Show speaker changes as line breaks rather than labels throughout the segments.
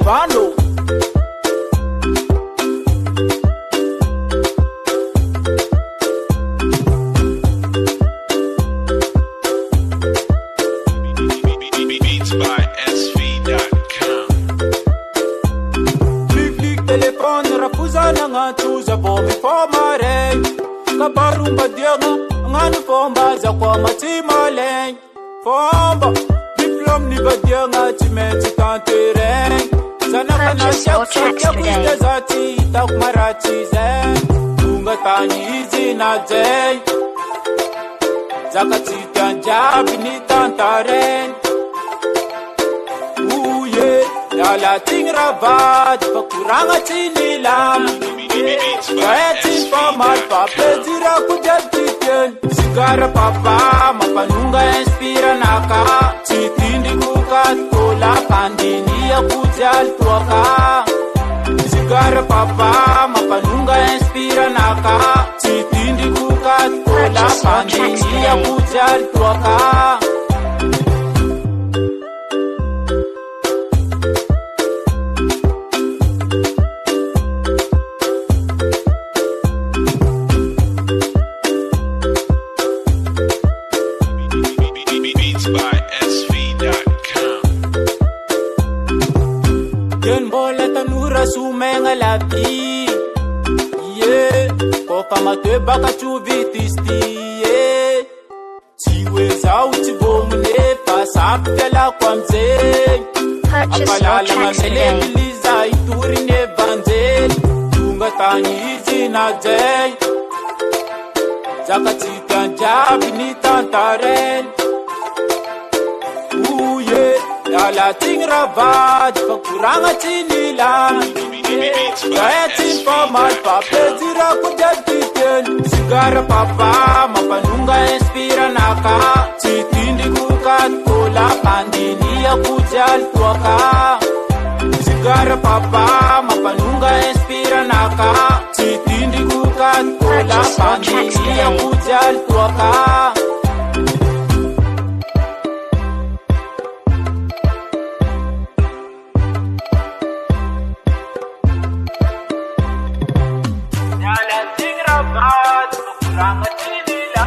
Vano.
Beats by SV.com.
Big telefone rafuza na ngatuza bomi formare. Kabarumba diega nganu bomba za kwa matima len. Fomba diplom ni badianga chimeti tantere. Sana kana shakya kuiste zati tak marachi zen. Tunga tani izi na zen. Zakati tanjabi ni tantaren. Uye la tingra bad pakuranga chinilam. Gaeti formal pape zira kujatiten. Sigara papa mapanunga inspira naka. Chitindi kukat kola pandini ya kujal tuaka. Sigara papa mapanunga inspira naka. Chitindi kukat kola pandini ya kujal tuaka.
Beats by SV.com.
Yen bola tanura sumenga lapi. Yeah, kopa matwe baka chuvitisti. Yeah, chiwe zau chibomune pasapela kwa mzee.
Purchase your
Apalala
tracks
mamele
today.
biliza ituri ne banzel. Tunga tani izi na jay. Zakati tanjabi ni tantaren. Uye la tingra bad pakuranga chinilam. Gaeti formal pape zira kujatiten. Sigara papa mapanunga inspira naka. Chitindi kukat kola pandini ya kujal tuaka. Sigara papa mapanunga inspira naka. Chitindi kukat kola pandini ya kujal tuaka.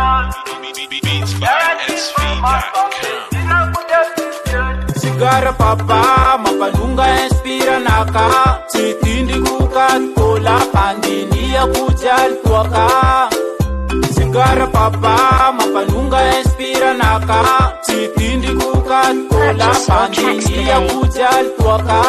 Beats by SV.com.
Sigara papa mapanunga inspira naka. Chitindi kukat kola pandini ya kujal tuaka. Sigara papa mapanunga inspira naka. Chitindi kukat kola pandini ya kujal tuaka.